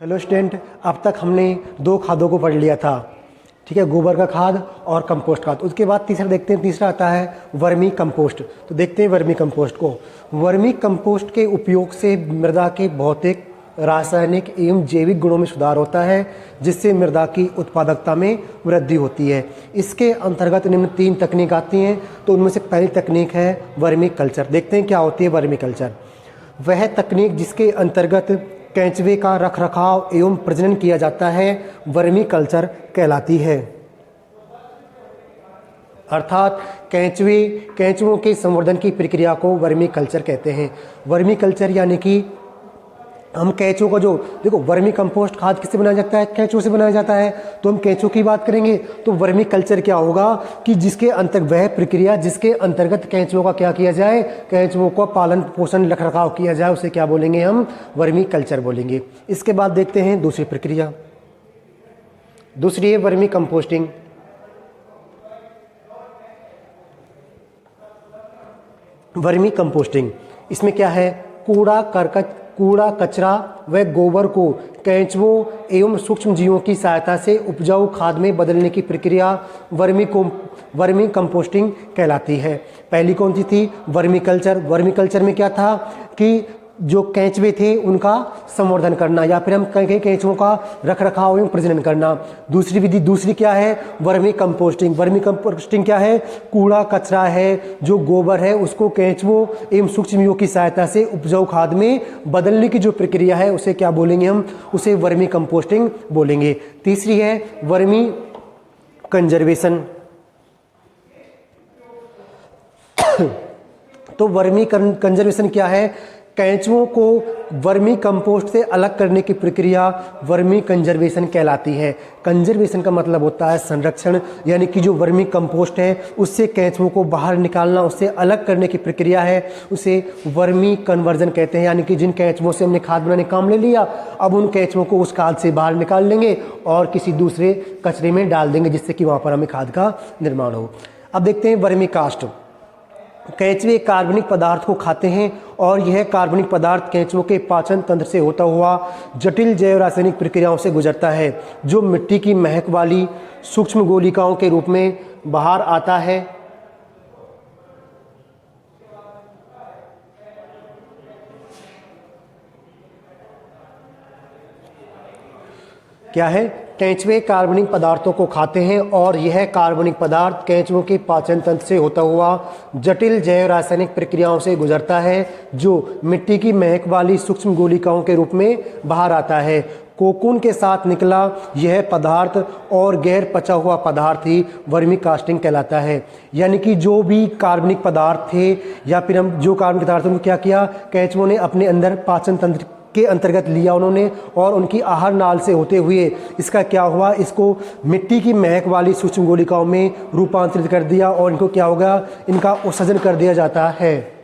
Hello student, अब तक हमने दो खादों को पढ़ लिया था। ठीक है, गोबर का खाद और कंपोस्ट खाद। उसके बाद तीसरा देखते हैं, तीसरा आता है वर्मी कंपोस्ट। तो देखते हैं वर्मी कंपोस्ट को। वर्मी कंपोस्ट के उपयोग से मृदा के भौतिक, रासायनिक एवं जैविक गुणों में सुधार होता है, जिससे मृदा की उत्पादकता में वृद्धि होती है। इसके अंतर्गत निम्न 3 तकनीक आती हैं। तो उनमें से पहली तकनीक है वर्मी कल्चर। देखते हैं क्या होती है वर्मी कल्चर। वह तकनीक जिसके अंतर्गत केंचुए का रखरखाव एवं प्रजनन किया जाता है, वर्मी कल्चर कहलाती है। अर्थात केंचुओं के संवर्धन की प्रक्रिया को वर्मी कल्चर कहते हैं। वर्मी कल्चर यानी कि हम केंचुओं का जो देखो, वर्मी कंपोस्ट खाद किससे बनाया जाता है? केंचुओं से बनाया जाता है। तो हम केंचुओं की बात करेंगे तो वर्मी कल्चर क्या होगा कि जिसके अंतर्गत वह प्रक्रिया जिसके अंतर्गत केंचुओं का क्या किया जाए, केंचुओं का पालन पोषण रखरखाव किया जाए, उसे क्या बोलेंगे? हम वर्मी कल्चर बोलेंगे। इसके बाद देखते हैं दूसरी प्रक्रिया। दूसरी है वर्मी कंपोस्टिंग। वर्मी कंपोस्टिंग इसमें क्या है? कूड़ा कचरा व गोबर को केंचुओं एवं सूक्ष्म जीवों की सहायता से उपजाऊ खाद में बदलने की प्रक्रिया वर्मी कंपोस्टिंग कहलाती है। पहली कौन सी थी? Vermi culture. वर्मी कल्चर में क्या था कि जो केंचुए थे उनका संवर्धन करना, या फिर हम कहीं केंचुओं का रखरखाव एवं प्रजनन करना। दूसरी विधि दूसरी क्या है? Vermi composting. वर्मी कंपोस्टिंग क्या है? कूड़ा कचरा है, जो गोबर है, उसको केंचुओं एवं सूक्ष्मजीवों की सहायता से उपजाऊ खाद में बदलने की जो प्रक्रिया है, उसे क्या बोलेंगे? हम उसे वर्मी कंपोस्टिंग बोलेंगे। तीसरी है वर्मी कंजर्वेशन। तो वर्मी कंजर्वेशन क्या है? केंचुओं को वर्मी कंपोस्ट से अलग करने की प्रक्रिया वर्मी कंजर्वेशन कहलाती है। कंजर्वेशन का मतलब होता है संरक्षण, यानी कि जो वर्मी कंपोस्ट है उससे केंचुओं को बाहर निकालना, उससे अलग करने की प्रक्रिया है, उसे वर्मी कन्वर्जन कहते हैं। यानी कि जिन केंचुओं से हमने खाद बनाने काम ले लिया, अब उन केंचुओं को उस खाद से बाहर निकाल लेंगे और किसी दूसरे कचरे में डाल देंगे, जिससे कि वहाँ पर हमें खाद का निर्माण हो। अब देखते हैं वर्मी कास्ट। केंचुए कार्बनिक पदार्थ को खाते हैं और यह कार्बनिक पदार्थ केंचुओं के पाचन तंत्र से होता हुआ जटिल जैव रासायनिक प्रक्रियाओं से गुजरता है, जो मिट्टी की महक वाली सूक्ष्म गोलिकाओं के रूप में बाहर आता है। क्या है? केंचुए कार्बनिक पदार्थों को खाते हैं और यह कार्बनिक पदार्थ केंचुओं के पाचन तंत्र से होता हुआ जटिल जैव रासायनिक प्रक्रियाओं से गुजरता है, जो मिट्टी की महक वाली सूक्ष्म गोलिकाओं के रूप में बाहर आता है। कोकून के साथ निकला यह पदार्थ और गैर पचा हुआ पदार्थ ही वर्मी कास्टिंग कहलाता है। यानी कि जो भी कार्बनिक पदार्थ थे, या फिर हम जो कार्बनिक पदार्थों को क्या किया, केंचुओं ने अपने अंदर पाचन तंत्र के अंतर्गत लिया उन्होंने, और उनकी आहार नाल से होते हुए इसका क्या हुआ, इसको मिट्टी की महक वाली सूक्ष्म गोलिकाओं में रूपांतरित कर दिया और इनको क्या होगा, इनका उत्सर्जन कर दिया जाता है।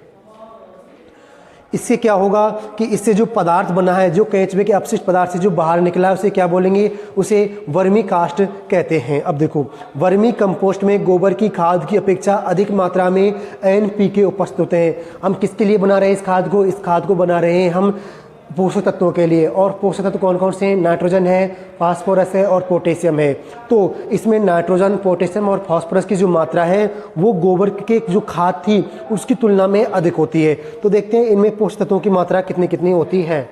इससे क्या होगा कि इससे जो पदार्थ बना है, जो केंचुए के अपशिष्ट पदार्थ से जो बाहर निकला है, उसे क्या बोलेंगे? उसे वर्मी कास्ट कहते हैं। अब देखो, वर्मी कंपोस्ट में गोबर की खाद की अपेक्षा अधिक मात्रा में NPK उपस्थित होते हैं। हम किसके लिए बना रहे हैं इस खाद को? इस खाद को बना रहे हैं हम पोषक तत्वों के लिए। और पोषक तत्व कौन कौन से हैं? नाइट्रोजन है, फास्फोरस है और पोटेशियम है। तो इसमें नाइट्रोजन, पोटेशियम और फास्फोरस की जो मात्रा है वो गोबर के जो खाद थी उसकी तुलना में अधिक होती है। तो देखते हैं इनमें पोषक तत्वों की मात्रा कितनी कितनी होती है।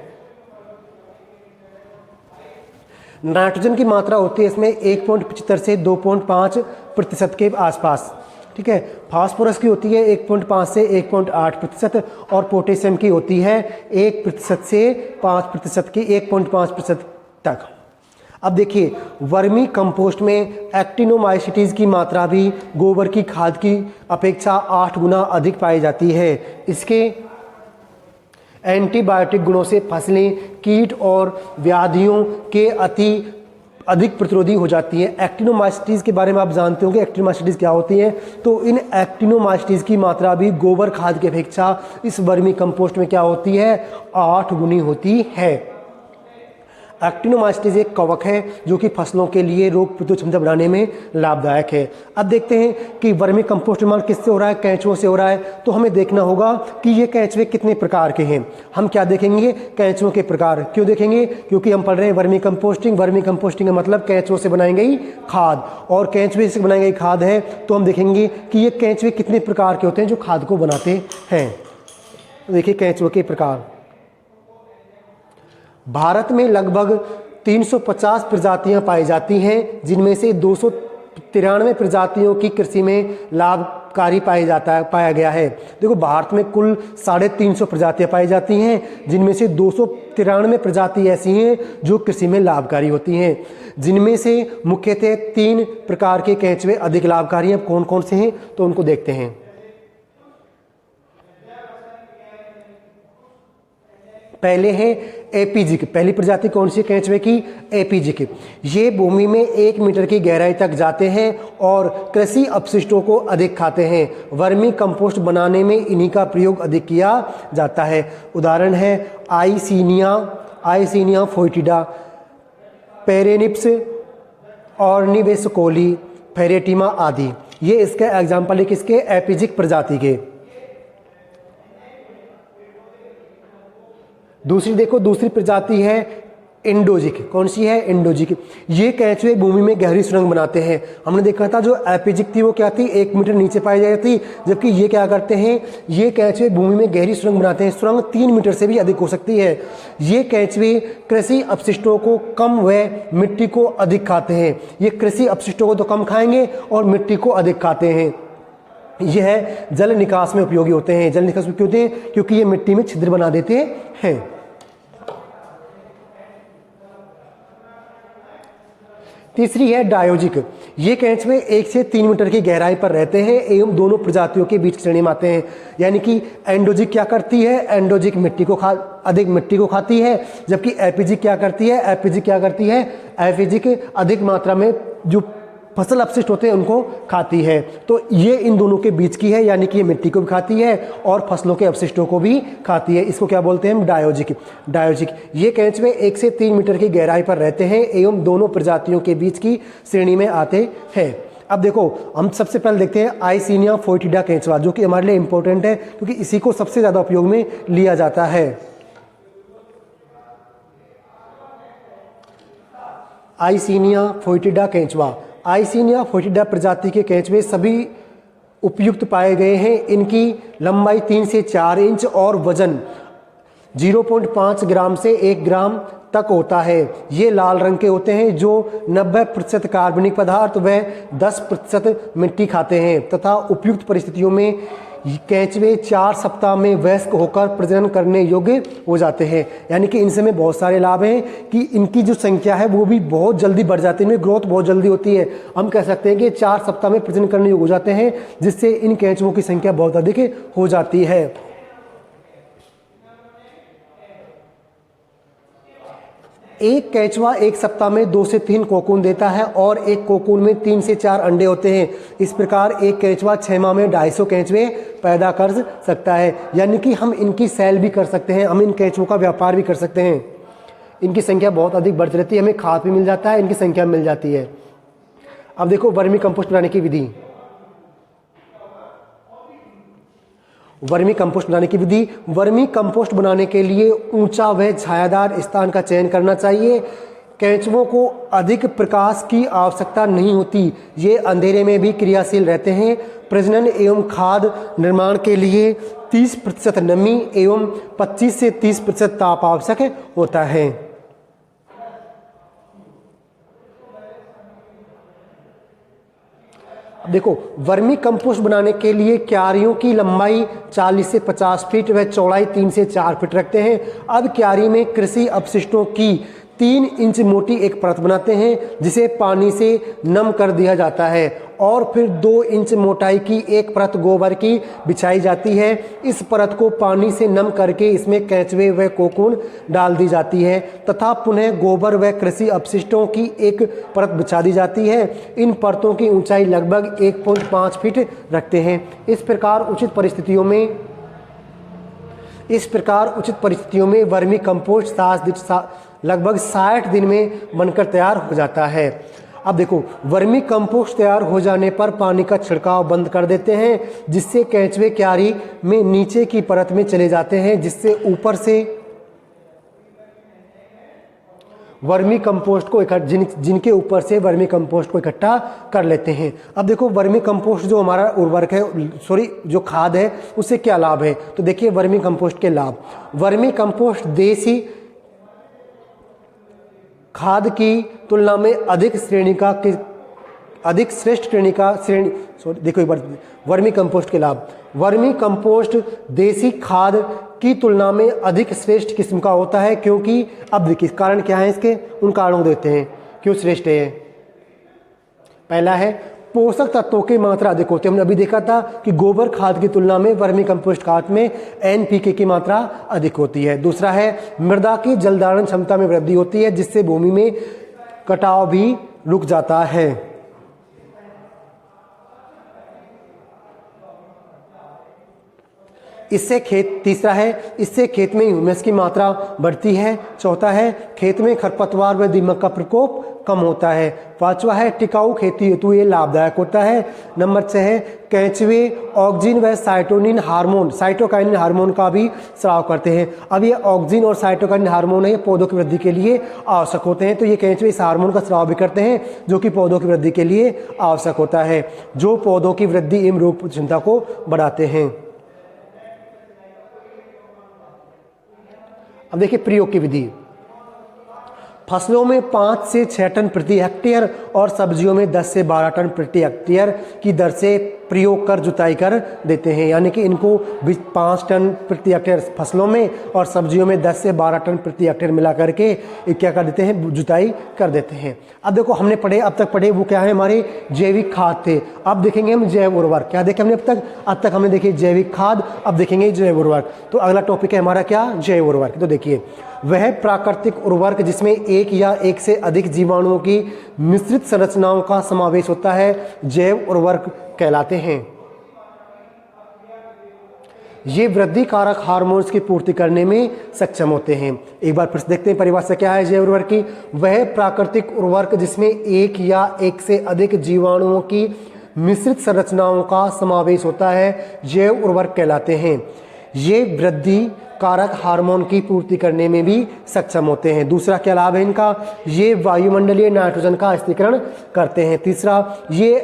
नाइट्रोजन की मात्रा होती है इसमें 1.75 से 2.5% के आसपास। ठीक है। फास्फोरस की होती है 1.5 से 1.8% और पोटेशियम की होती है 1% से 5% की 1.5% तक। अब देखिए, वर्मी कंपोस्ट में एक्टिनोमाइसीटीज की मात्रा भी गोबर की खाद की अपेक्षा 8 गुना अधिक पाई जाती है। इसके एंटीबायोटिक गुणों से फसलें कीट और व्याधियों के अधिक प्रतिरोधी हो जाती है। एक्टिनोमाइसीटीज के बारे में आप जानते होंगे, एक्टिनोमाइसीटीज क्या होती है। तो इन एक्टिनोमाइसीटीज की मात्रा भी गोबर खाद की अपेक्षा इस वर्मी कंपोस्ट में क्या होती है? 8 गुनी होती है। एक्टिनोमाइसीट्स एक कवक है जो कि फसलों के लिए रोग प्रतिरोधक क्षमता बढ़ाने में लाभदायक है। अब देखते हैं कि वर्मी कंपोस्ट निर्माण किससे हो रहा है, कैंचुओं से हो रहा है। तो हमें देखना होगा कि ये कैंचुए कितने प्रकार के हैं। हम क्या देखेंगे, कैंचुओं के प्रकार। क्यों देखेंगे, क्योंकि हम पढ़ रहे हैं वर्मी कंपोस्टिंग। वर्मी कंपोस्टिंग का मतलब कैंचुओं से बनाई गई खाद, और कैंचुए से बनाई गई खाद है। तो हम देखेंगे कि ये कैंचुए कितने प्रकार के होते हैं जो खाद को बनाते हैं। देखिए कैंचुओं के प्रकार। भारत में लगभग 350 प्रजातियां पाई जाती हैं, जिनमें से 293 प्रजातियों की कृषि में लाभकारी पाया गया है। देखो भारत में कुल 350 प्रजातियां पाई जाती हैं, जिनमें से 293 प्रजाति ऐसी हैं जो कृषि में लाभकारी होती हैं। जिनमें से मुख्यतः 3 प्रकार के कैंचुए अधिक लाभकारी हैं। कौन कौन से हैं, तो उनको देखते हैं। पहले है एपीजिक। पहली प्रजाति कौन सी कैंचुए की, एपीजिक। ये भूमि में 1 मीटर की गहराई तक जाते हैं और कृषि अपशिष्टों को अधिक खाते हैं। वर्मी कंपोस्ट बनाने में इन्हीं का प्रयोग अधिक किया जाता है। उदाहरण है आइसिनिया फोइटिडा, पेरेनिप्स, ऑर्निवेसकोली, फेरेटिमा आदि। ये इसके एग्जाम्पल है किसके, एपीजिक प्रजाति के। दूसरी प्रजाति है इंडोजिक। कौन सी है, इंडोजिक। ये कैंचुए भूमि में गहरी सुरंग बनाते हैं। हमने देखा था जो एपीजिक थी वो क्या थी, 1 मीटर नीचे पाई जाती थी, जबकि ये क्या करते हैं, ये कैंचुए भूमि में गहरी सुरंग बनाते हैं। सुरंग 3 मीटर से भी अधिक हो सकती है। ये कैंचुए कृषि अपशिष्टों को कम व मिट्टी को अधिक खाते हैं। ये कृषि अपशिष्टों को तो कम खाएंगे और मिट्टी को अधिक खाते हैं। यह जल निकास में उपयोगी होते हैं। जल निकास में क्यों होते हैं, क्योंकि ये मिट्टी में छिद्र बना देते हैं। तीसरी है डायोजिक। ये कैंचुए 1 से 3 मीटर की गहराई पर रहते हैं एवं दोनों प्रजातियों के बीच श्रेणी में आते हैं। यानी कि एंडोजिक क्या करती है, एंडोजिक अधिक मिट्टी को खाती है, जबकि एपीजिक क्या करती है, एपीजिक अधिक मात्रा में जो फसल अपशिष्ट होते हैं उनको खाती है। तो ये इन दोनों के बीच की है, यानी कि ये मिट्टी को भी खाती है और फसलों के अपशिष्टों को भी खाती है। इसको क्या बोलते हैं हम, डायोजिक। ये कैंचुए 1 से 3 मीटर की गहराई पर रहते हैं एवं दोनों प्रजातियों के बीच की श्रेणी में आते हैं। अब देखो हम सबसे पहले देखते हैं आइसिनिया फोइटिडा कैंचुआ, जो कि हमारे लिए इंपॉर्टेंट है क्योंकि इसी को सबसे ज़्यादा उपयोग में लिया जाता है। आइसिनिया फोइटिडा कैंचुआ। आइसिनिया फोइटिडा प्रजाति के कैंचुए सभी उपयुक्त पाए गए हैं। इनकी लंबाई 3 से 4 इंच और वजन 0.5 ग्राम से 1 ग्राम तक होता है। ये लाल रंग के होते हैं जो 90% कार्बनिक पदार्थ व 10% मिट्टी खाते हैं तथा उपयुक्त परिस्थितियों में कैंचुए 4 सप्ताह में वयस्क होकर प्रजनन करने योग्य हो जाते हैं। यानी कि इनसे में बहुत सारे लाभ हैं कि इनकी जो संख्या है वो भी बहुत जल्दी बढ़ जाती है, इनमें ग्रोथ बहुत जल्दी होती है। हम कह सकते हैं कि 4 सप्ताह में प्रजनन करने योग्य हो जाते हैं, जिससे इन कैंचुओं की संख्या बहुत अधिक हो जाती है। एक कैंचुआ 1 सप्ताह में 2 से 3 कोकून देता है और एक कोकून में 3 से 4 अंडे होते हैं। इस प्रकार एक कैंचुआ 6 माह में 250 कैंचुए पैदा कर सकता है। यानी कि हम इनकी सेल भी कर सकते हैं, हम इन कैंचुओं का व्यापार भी कर सकते हैं। इनकी संख्या बहुत अधिक बढ़ती रहती है, हमें खाद भी मिल जाता है, इनकी संख्या मिल जाती है। अब देखो वर्मी कंपोस्ट बनाने की विधि। वर्मी कंपोस्ट बनाने के लिए ऊंचा व छायादार स्थान का चयन करना चाहिए। कैंचुओं को अधिक प्रकाश की आवश्यकता नहीं होती, ये अंधेरे में भी क्रियाशील रहते हैं। प्रजनन एवं खाद निर्माण के लिए 30% नमी एवं 25 से 30% ताप आवश्यक होता है। देखो वर्मी कंपोस्ट बनाने के लिए क्यारियों की लंबाई 40 से 50 फीट व चौड़ाई 3 से 4 फीट रखते हैं। अब क्यारी में कृषि अपशिष्टों की 3 इंच मोटी एक परत बनाते हैं जिसे पानी से नम कर दिया जाता है और फिर 2 इंच मोटाई की एक परत गोबर की बिछाई जाती है। इस परत को पानी से नम करके इसमें कैंचुए व कोकून डाल दी जाती है तथा पुनः गोबर व कृषि अपशिष्टों की एक परत बिछा दी जाती है। इन परतों की ऊंचाई लगभग 1.5 फीट रखते हैं। इस प्रकार उचित परिस्थितियों में वर्मी कंपोस्ट लगभग 60 दिन में बनकर तैयार हो जाता है। अब देखो, वर्मी कंपोस्ट तैयार हो जाने पर पानी का छिड़काव बंद कर देते हैं, जिससे केंचुए क्यारी में नीचे की परत में चले जाते हैं, जिससे ऊपर से वर्मी कंपोस्ट को जिनके ऊपर से वर्मी कंपोस्ट को इकट्ठा कर लेते हैं। अब देखो, वर्मी कंपोस्ट जो हमारा उर्वरक है, जो खाद है, उससे क्या लाभ है? तो देखिए वर्मी कंपोस्ट के लाभ। वर्मी कंपोस्ट देसी खाद की तुलना में अधिक श्रेष्ठ देखो एक बार, वर्मी कंपोस्ट के लाभ। वर्मी कंपोस्ट देसी खाद की तुलना में अधिक श्रेष्ठ किस्म का होता है, क्योंकि अब देखिए कारण क्या है इसके, उन कारणों को देखते हैं क्यों श्रेष्ठ है। पहला है पोषक तत्वों की मात्रा अधिक होती है। हमने अभी देखा था कि गोबर खाद की तुलना में वर्मी कंपोस्ट खाद में NPK की मात्रा अधिक होती है। दूसरा है मृदा की जलधारण क्षमता में वृद्धि होती है, जिससे भूमि में कटाव भी रुक जाता है। तीसरा है इससे खेत में ह्यूमस की मात्रा बढ़ती है। चौथा है खेत में खरपतवार व दीमक का प्रकोप कम होता है। पांचवा है टिकाऊ खेती हेतु ये लाभदायक होता है। नंबर 6 है केंचुए ऑक्सिन व साइटोकाइनिन हार्मोन का भी स्राव करते हैं। अब ये ऑक्सिन और साइटोकाइनिन हार्मोन है, ये पौधों की वृद्धि के लिए आवश्यक होते हैं। तो ये केंचुए इस हार्मोन का स्राव भी करते हैं, जो कि पौधों की वृद्धि के लिए आवश्यक होता है, जो पौधों की वृद्धि एवं रोग क्षमता को बढ़ाते हैं। अब देखिए प्रयोग की विधि। फसलों में 5 से 6 टन प्रति हेक्टेयर और सब्जियों में 10 से 12 टन प्रति हेक्टेयर की दर से प्रयोग कर जुताई कर देते हैं। यानी कि इनको 5 टन प्रति हेक्टेयर फसलों में और सब्जियों में 10 से 12 टन प्रति हेक्टेयर मिला करके क्या कर देते हैं, जुताई कर देते हैं। अब देखो हमने अब तक पढ़े वो क्या है, हमारे जैविक खाद थे। अब देखेंगे हम जैव उर्वरक। क्या देखे हमने अब तक हमने देखी जैविक खाद, अब देखेंगे जैव उर्वरक। तो अगला टॉपिक है हमारा क्या, जैव उर्वरक। तो देखिए वह प्राकृतिक उर्वरक जिसमें एक या एक से अधिक जीवाणुओं की मिश्रित संरचनाओं का समावेश होता है, जैव उर्वरक कहलाते हैं। ये वृद्धि कारक हार्मोन्स की पूर्ति करने में सक्षम होते हैं। एक बार फिर देखते हैं परिभाषा क्या है जैव उर्वरक की। वह प्राकृतिक उर्वरक जिसमें एक या एक से अधिक जीवाणुओं की मिश्रित संरचनाओं का समावेश होता है, जैव उर्वरक कहलाते हैं। ये वृद्धि कारक हार्मोन की पूर्ति करने में भी सक्षम होते हैं। दूसरा क्या लाभ है इनका, ये वायुमंडलीय नाइट्रोजन का स्थिरीकरण करते हैं। तीसरा, ये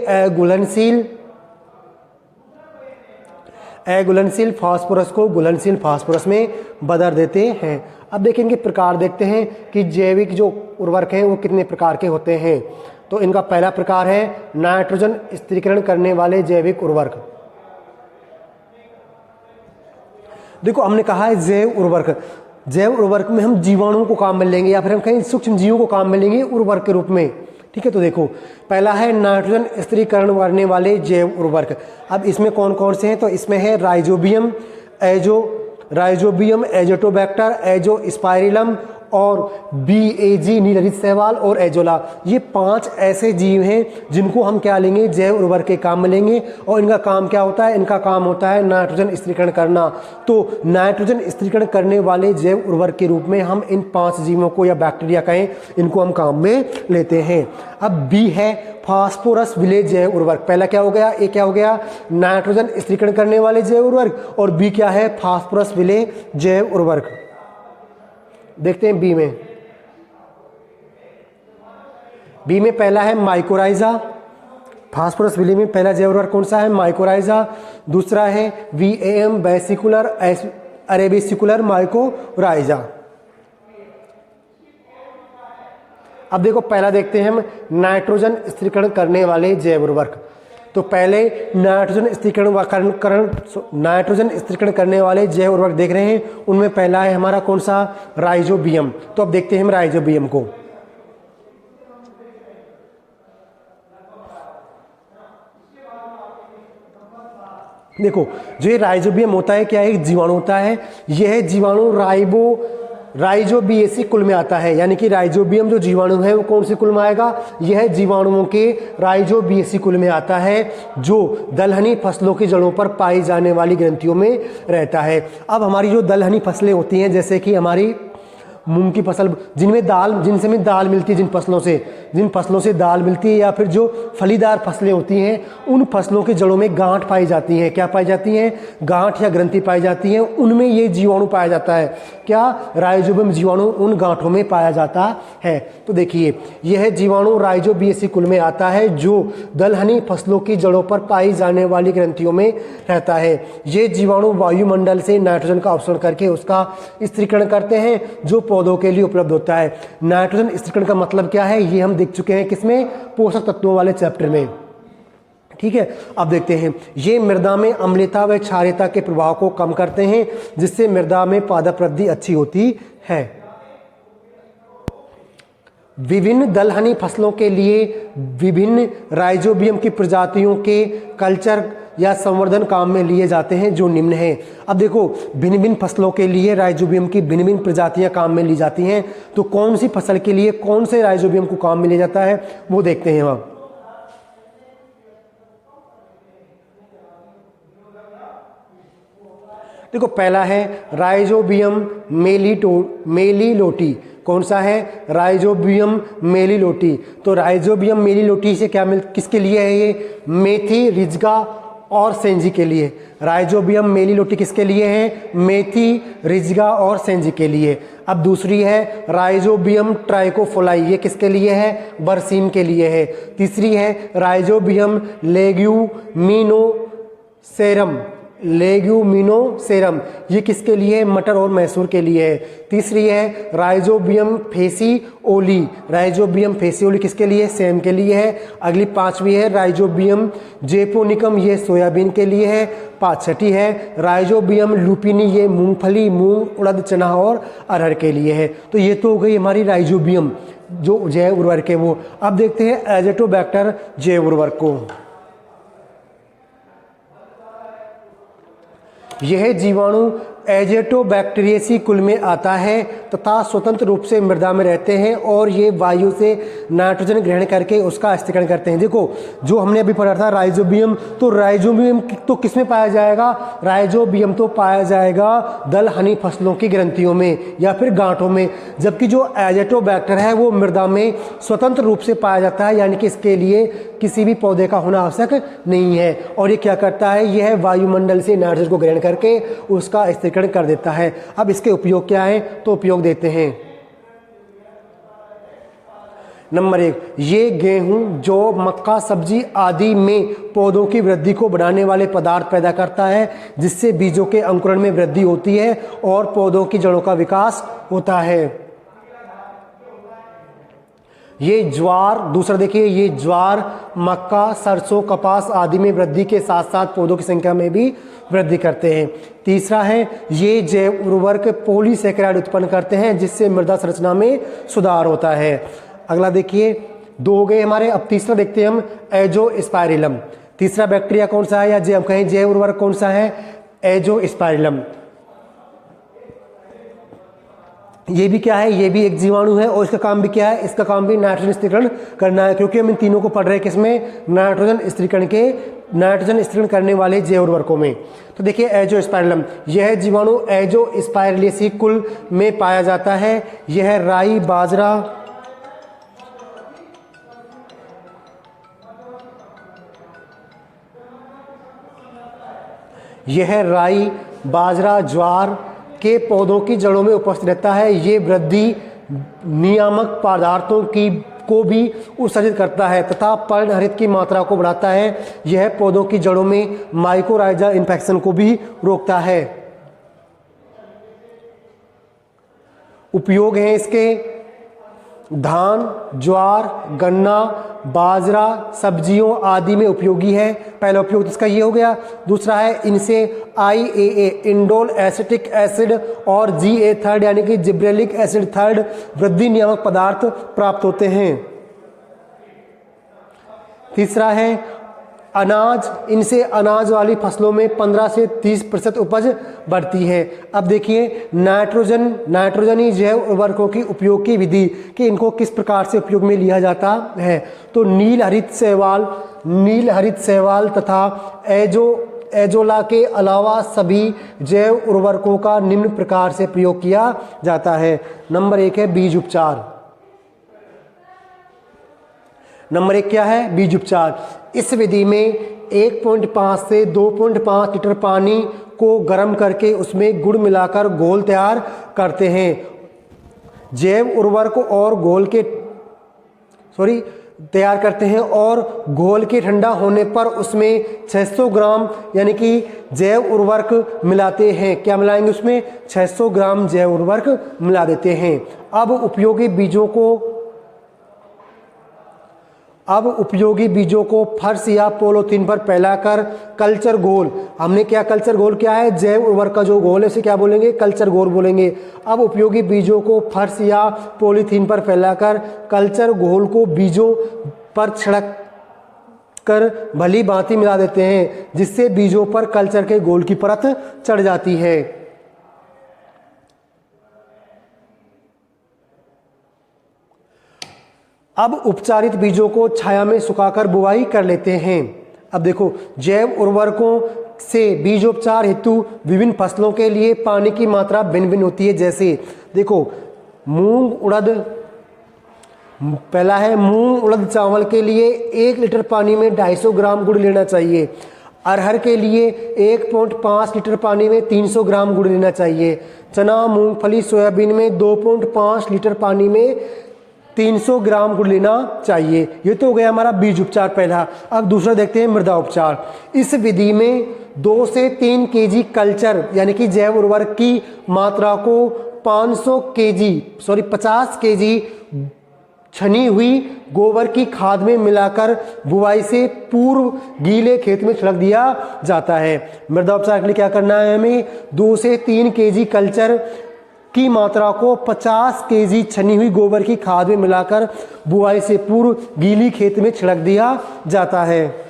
अघुलनशील फास्फोरस को घुलनशील फास्फोरस में बदल देते हैं। अब देखेंगे प्रकार, देखते हैं कि जैविक जो उर्वरक हैं वो कितने प्रकार के होते हैं। तो इनका पहला प्रकार है नाइट्रोजन स्थिरीकरण करने वाले जैविक उर्वरक। देखो हमने कहा है जैव उर्वरक में हम जीवाणुओं को काम में लेंगे या फिर हम कहीं सूक्ष्म जीवों को काम में लेंगे उर्वरक के रूप में। ठीक है, तो देखो पहला है नाइट्रोजन स्थिरीकरण करने वाले जैव उर्वरक। अब इसमें कौन कौन से हैं, तो इसमें है राइजोबियम, एजोटोबैक्टर, एजोस्पाइरिलम और BAG नीलहरित शैवाल और एजोला। ये 5 ऐसे जीव हैं जिनको हम क्या लेंगे, जैव उर्वरक के काम में लेंगे। और इनका काम क्या होता है, इनका काम होता है नाइट्रोजन स्थिरीकरण करना। तो नाइट्रोजन स्थिरीकरण करने वाले जैव उर्वरक के रूप में हम इन 5 जीवों को, या बैक्टीरिया कहें, इनको हम काम में लेते हैं। अब B है फास्फोरस विलेय जैव उर्वरक। पहला क्या हो गया, एक क्या हो गया, नाइट्रोजन स्थिरीकरण करने वाले जैव उर्वरक, और B क्या है, फास्फोरस विलेय जैव उर्वरक। देखते हैं बी में पहला है माइकोराइजा। फास्फोरस विलेय में पहला जैव उर्वरक कौन सा है, माइकोराइजा। दूसरा है VAM वेसिकुलर अरेबिसिकुलर माइकोराइजा। अब देखो पहला देखते हैं हम नाइट्रोजन स्थिरीकरण करने वाले जैव उर्वरक। तो पहले नाइट्रोजन स्थिरीकरण करने वाले जैव उर्वरक देख रहे हैं, उनमें पहला है हमारा कौन सा, राइजोबियम। तो अब देखते हैं हम राइजोबियम को। देखो जो ये राइजोबियम होता है, क्या एक जीवाणु होता है। यह जीवाणु राइजोबिएसी कुल में आता है। यानी कि राइजोबियम जो जीवाणु है वो कौन से कुल में आएगा, यह जीवाणुओं के राइजोबिएसी कुल में आता है, जो दलहनी फसलों की जड़ों पर पाई जाने वाली ग्रंथियों में रहता है। अब हमारी जो दलहनी फसलें होती हैं, जैसे कि हमारी मूंग की फसल, जिनसे में दाल मिलती है, जिन फसलों से दाल मिलती है या फिर जो फलीदार फसलें होती हैं, उन फसलों की जड़ों में गांठ पाई जाती हैं। क्या पाई जाती हैं? गांठ या ग्रंथि पाई जाती हैं। उनमें ये जीवाणु पाया जाता है। क्या? राइजोबियम जीवाणु उन गांठों में पाया जाता है। तो देखिए, यह जीवाणु राइजोबियेसी कुल में आता है, जो दलहनी फसलों की जड़ों पर पाई जाने वाली ग्रंथियों में रहता है। ये जीवाणु वायुमंडल से नाइट्रोजन का अवशोषण करके उसका स्थिरीकरण करते हैं, जो पौधों के लिए उपलब्ध होता है। नाइट्रोजन स्थिरीकरण का मतलब क्या है, ये हम देख चुके हैं किसमें? पोषक तत्वों वाले चैप्टर में। ठीक है, अब देखते हैं। ये मृदा में अम्लता व क्षारीयता के प्रभाव को कम करते हैं, जिससे मृदा में पादप वृद्धि अच्छी होती है। विभिन्न दलहनी फसलों के लिए विभिन्न राइजोबियम की प्रजातियों के कल्चर या संवर्धन काम में लिए जाते हैं, जो निम्न हैं। अब देखो, भिन्न भिन्न फसलों के लिए राइजोबियम की भिन्न भिन्न प्रजातियां काम में ली जाती हैं। तो कौन सी फसल के लिए कौन से राइजोबियम को काम में लिया जाता है, वो देखते हैं हम। देखो, पहला है राइजोबियम मेलिलोटी। कौन सा है? राइजोबियम मेलिलोटी। तो राइजोबियम मेलिलोटी से किसके लिए है ये? मेथी, रिज्गा और सेंजी के लिए। राइजोबियम मेलिलोटी किसके लिए है? मेथी, रिज्गा और सेंजी के लिए। अब दूसरी है राइजोबियम ट्राइकोफोलाई, ये किसके लिए है? बरसीम के लिए है। तीसरी है राइजोबियम लेग्यूमिनोसेरम, ये किसके लिए है? मटर और मैसूर के लिए है। तीसरी है राइजोबियम फेसियोली किसके लिए? सेम के लिए है। अगली पांचवी है राइजोबियम जेपोनिकम, ये सोयाबीन के लिए है। छठी है राइजोबियम लुपिनी, ये मूंगफली, मूंग, उड़द, चना और अरहर के लिए है। तो ये तो हो गई हमारी राइजोबियम जो जैव उर्वरक है वो। अब देखते हैं एजेटोबैक्टर जैव उर्वरक को। यह जीवाणु एजेटोबैक्टीरियेसी कुल में आता है तथा स्वतंत्र रूप से मृदा में रहते हैं और ये वायु से नाइट्रोजन ग्रहण करके उसका स्थिरीकरण करते हैं। देखो, जो हमने अभी पढ़ा था राइजोबियम, तो राइजोबियम तो किस में पाया जाएगा? राइजोबियम तो पाया जाएगा दलहनी फसलों की ग्रंथियों में या फिर गांठों में, जबकि जो एजेटोबैक्टर है वो मृदा में स्वतंत्र रूप से पाया जाता है, यानी कि इसके लिए किसी भी पौधे का होना आवश्यक नहीं है। और ये क्या करता है? यह वायुमंडल से नाइट्रोजन को ग्रहण करके उसका स्थिरीकरण कर देता है। अब इसके उपयोग क्या है? तो उपयोग देते हैं। नंबर 1, ये गेहूं, जौ, मक्का, सब्जी आदि में पौधों की वृद्धि को बढ़ाने वाले पदार्थ पैदा करता है, जिससे बीजों के अंकुरण में वृद्धि होती है और पौधों की जड़ों का विकास होता है। ये ज्वार, दूसरा देखिए, ये ज्वार, मक्का, सरसों, कपास आदि में वृद्धि के साथ साथ पौधों की संख्या में भी वृद्धि करते हैं। तीसरा है ये जैव उर्वरक पॉलीसैकेराइड उत्पन्न करते हैं, जिससे मृदा संरचना में सुधार होता है। अगला देखिए, 2 हो गए हमारे। अब तीसरा देखते हैं हम, एजोस्पाइरिलम। तीसरा बैक्टीरिया कौन सा है या हम कहें जैव उर्वरक कौन सा है? एजोस्पाइरिलम। ये भी क्या है? ये भी एक जीवाणु है और इसका काम भी क्या है? इसका काम भी नाइट्रोजन स्थिरीकरण करना है, क्योंकि हम इन तीनों को पढ़ रहे हैं किसमें? नाइट्रोजन स्थिरीकरण करने वाले जैव उर्वरकों में। तो देखिए, एजोस्पाइरिलम, यह जीवाणु एजोस्पाइरिलेसी कुल में पाया जाता है। यह राई, बाजरा, ज्वार के पौधों की जड़ों में उपस्थित रहता है। ये वृद्धि नियामक पदार्थों को भी उत्सर्जित करता है तथा पर्णहरित की मात्रा को बढ़ाता है। यह पौधों की जड़ों में माइकोराइजा इन्फेक्शन को भी रोकता है। उपयोग है इसके धान, ज्वार, गन्ना, बाजरा, सब्जियों आदि में उपयोगी है। पहला उपयोग इसका ये हो गया। दूसरा है इनसे IAA इंडोल एसिटिक एसिड और GA3 यानी कि जिब्रेलिक एसिड 3 वृद्धि नियामक पदार्थ प्राप्त होते हैं। तीसरा है अनाज, इनसे अनाज वाली फसलों में 15 से 30% उपज बढ़ती है। अब देखिए, नाइट्रोजनी जैव उर्वरकों की उपयोग की विधि कि इनको किस प्रकार से उपयोग में लिया जाता है। तो नील हरित शैवाल तथा एजोला के अलावा सभी जैव उर्वरकों का निम्न प्रकार से प्रयोग किया जाता है। नंबर 1 है बीज उपचार। नंबर 1 क्या है? बीज उपचार। इस विधि में 1.5 से 2.5 लीटर पानी को गर्म करके उसमें गुड़ मिलाकर घोल तैयार करते हैं। जैव उर्वरक और तैयार करते हैं और घोल के ठंडा होने पर उसमें 600 ग्राम यानी कि जैव उर्वरक मिलाते हैं। क्या मिलाएंगे? उसमें 600 ग्राम जैव उर्वरक मिला देते हैं। अब उपयोगी बीजों को फर्श या पॉलीथीन पर फैलाकर कल्चर घोल, हमने क्या कल्चर घोल क्या है? जैव उर्वरक का जो घोल है उसे क्या बोलेंगे? कल्चर घोल बोलेंगे। अब उपयोगी बीजों को फर्श या पॉलीथीन पर फैलाकर कल्चर घोल को बीजों पर छिड़क कर भली भांति मिला देते हैं, जिससे बीजों पर कल्चर के घोल की परत चढ़ जाती है। अब उपचारित बीजों को छाया में सुखाकर बुवाई कर लेते हैं। अब देखो, जैव उर्वरकों से बीजोपचार हेतु विभिन्न फसलों के लिए पानी की मात्रा भिन्न भिन्न होती है। जैसे देखो, पहला है मूंग उड़द चावल के लिए 1 लीटर पानी में 250 ग्राम गुड़ लेना चाहिए। अरहर के लिए 1.5 लीटर पानी में 300 ग्राम गुड़ लेना चाहिए। चना, मूंगफली, सोयाबीन में 2.5 लीटर पानी में 300 ग्राम गुड़ लेना चाहिए। ये तो हो गया हमारा बीज उपचार पहला। अब दूसरा देखते हैं मृदा उपचार। इस विधि में 2 से 3 केजी कल्चर यानी कि जैव उर्वरक की मात्रा को 50 केजी छनी हुई गोबर की खाद में मिलाकर बुवाई से पूर्व गीले खेत में छिड़क दिया जाता है। मृदा उपचार के लिए क्या करना है? हमें 2 से 3 केजी कल्चर की मात्रा को 50 केजी छनी हुई गोबर की खाद में मिलाकर बुआई से पूर्व गीली खेत में छिड़क दिया जाता है।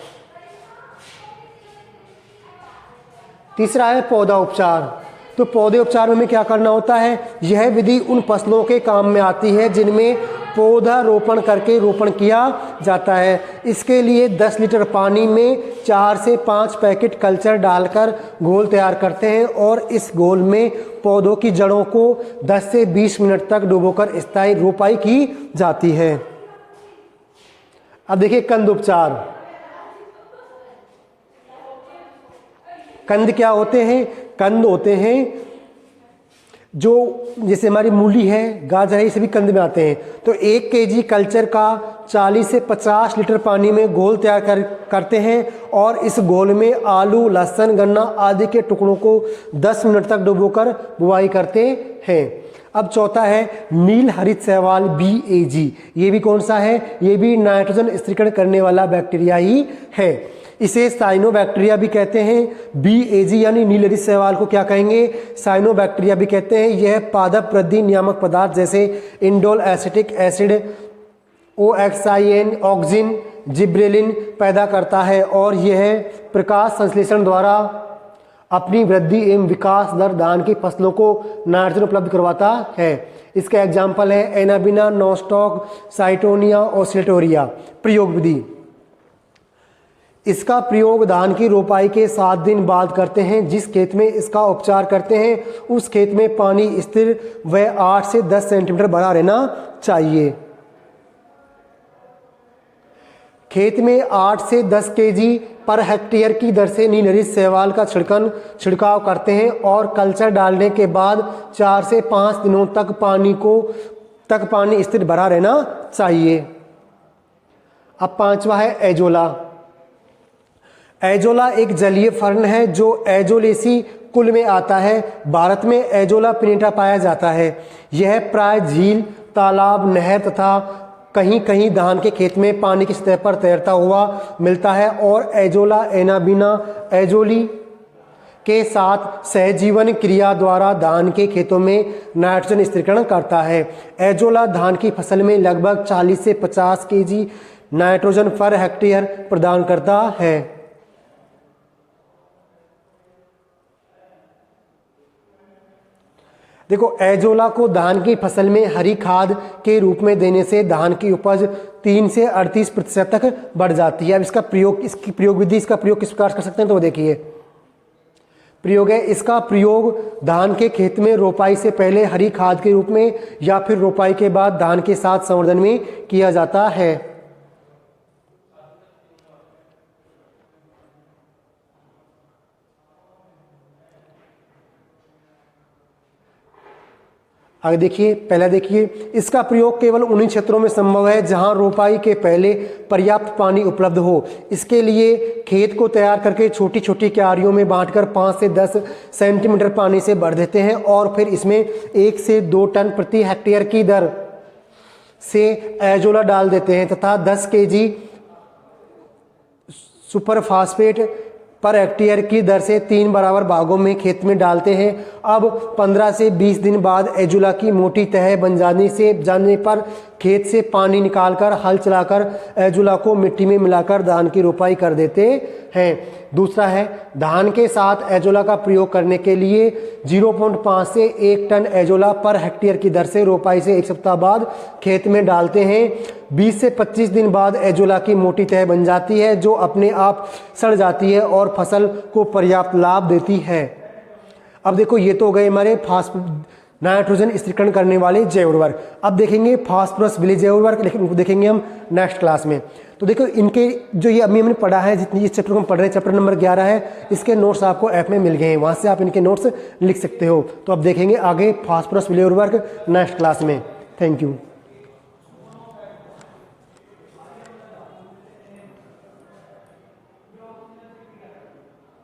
तीसरा है पौधा उपचार। तो पौधे उपचार में क्या करना होता है? यह विधि उन फसलों के काम में आती है जिनमें पौधा रोपण करके रोपण किया जाता है। इसके लिए 10 लीटर पानी में 4 से 5 पैकेट कल्चर डालकर घोल तैयार करते हैं और इस घोल में पौधों की जड़ों को 10 से 20 मिनट तक डुबोकर स्थायी रोपाई की जाती है। अब देखिए कंद उपचार। कंद क्या होते हैं? कंद होते हैं जो जैसे हमारी मूली है, गाजर है, ये सभी कंद में आते हैं। तो 1 केजी कल्चर का 40 से 50 लीटर पानी में घोल तैयार करते हैं और इस घोल में आलू, लहसुन, गन्ना आदि के टुकड़ों को 10 मिनट तक डुबोकर बुवाई करते हैं। अब चौथा है नील हरित शैवाल BAG। ये भी कौन सा है? ये भी नाइट्रोजन स्थिरीकरण करने वाला बैक्टीरिया ही है। इसे साइनोबैक्टीरिया भी कहते हैं। BAG यानी नील हरित शैवाल को क्या कहेंगे? साइनोबैक्टीरिया भी कहते हैं। यह पादप वृद्धि नियामक पदार्थ जैसे indole acetic acid, OXIN, auxin, gibberellin पैदा करता है और यह प्रकाश संश्लेषण द्वारा अपनी वृद्धि एवं विकास दर धान की फसलों को नाइट्रोजन उपलब्ध करवाता है। इसका एग्जाम्पल है एनाबिना, नोस्टॉक, साइटोनिया और सिलेटोरिया। प्रयोग विधि। इसका प्रयोग धान की रोपाई के 7 दिन बाद करते हैं। जिस खेत में इसका उपचार करते हैं उस खेत में पानी स्थिर व 8 से 10 सेंटीमीटर भरा रहना चाहिए। खेत में 8 से 10 केजी पर हेक्टेयर की दर से नील हरित शैवाल का छिड़काव करते हैं और कल्चर डालने के बाद 4 से 5 दिनों तक पानी स्थिर भरा रहना चाहिए। अब पांचवा है एजोला। एजोला एक जलीय फर्न है जो एजोलेसी कुल में आता है। भारत में एजोला पिनेटा पाया जाता है। यह प्राय झील, तालाब, नहर तथा कहीं कहीं धान के खेत में पानी की सतह पर तैरता हुआ मिलता है और एजोला एनाबिना एजोली के साथ सहजीवन क्रिया द्वारा धान के खेतों में नाइट्रोजन स्थिरीकरण करता है। एजोला धान की फसल में लगभग 40 से 50 केजी नाइट्रोजन पर हेक्टेयर प्रदान करता है। देखो, एजोला को धान की फसल में हरी खाद के रूप में देने से धान की उपज 3 से 38% तक बढ़ जाती है। अब इसका प्रयोग किस प्रकार कर सकते हैं? तो देखिए, प्रयोग है। इसका प्रयोग धान के खेत में रोपाई से पहले हरी खाद के रूप में या फिर रोपाई के बाद धान के साथ संवर्धन में किया जाता है। आगे देखिए, पहला देखिए, इसका प्रयोग केवल उन्हीं क्षेत्रों में संभव है जहां रोपाई के पहले पर्याप्त पानी उपलब्ध हो। इसके लिए खेत को तैयार करके छोटी छोटी क्यारियों में बांटकर 5 से 10 सेंटीमीटर पानी से भर देते हैं और फिर इसमें 1 से 2 टन प्रति हेक्टेयर की दर से एजोला डाल देते हैं तथा 10 KG super phosphate per hectare की दर से 3 बराबर भागों में खेत में डालते हैं। अब 15 से 20 दिन बाद एजोला की मोटी तह बन जाने पर खेत से पानी निकालकर हल चलाकर एजोला को मिट्टी में मिलाकर धान की रोपाई कर देते हैं। दूसरा है, धान के साथ एजोला का प्रयोग करने के लिए 0.5 से 1 टन एजोला पर हेक्टेयर की दर से रोपाई से 1 सप्ताह बाद खेत में डालते हैं। 20 से 25 दिन बाद एजोला की मोटी तह बन जाती है जो अपने आप सड़ जाती है और फसल को पर्याप्त लाभ देती है। अब देखो, ये तो हो गए हमारे नाइट्रोजन स्थिरीकरण करने वाले जैव उर्वरक। अब देखेंगे फास्फोरस विलेज जैव उर्वरक, लेकिन उनको देखेंगे हम नेक्स्ट क्लास में। तो देखो, इनके जो ये अभी हमने पढ़ा है, जितनी इस चैप्टर को हम पढ़ रहे हैं, चैप्टर नंबर 11 है, इसके नोट्स आपको ऐप में मिल गए हैं, वहाँ से आप इनके नोट्स लिख सकते हो। तो अब देखेंगे आगे फास्फोरस विलेज उर्वरक नेक्स्ट क्लास में। Thank you.